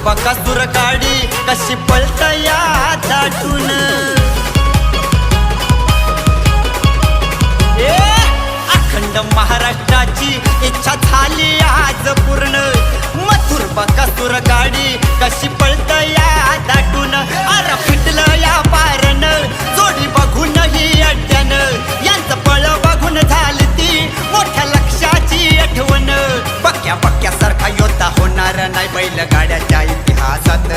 बकासूर गाडी कशी पळतया दाटून अखंड महाराष्ट्राची इच्छा झाली आज पूर्ण मथुर बकासूर गाडी कशी पळतया दाटून अरे फिटलं या पारन जोडी बघून ही अड्ड्यान यांचं पळ बघून झाली ती मोठ्या लक्षाची आठवण बक्या बक्यासारखा योद्धा होणार नाही बैलगाड्याच्या इतिहासात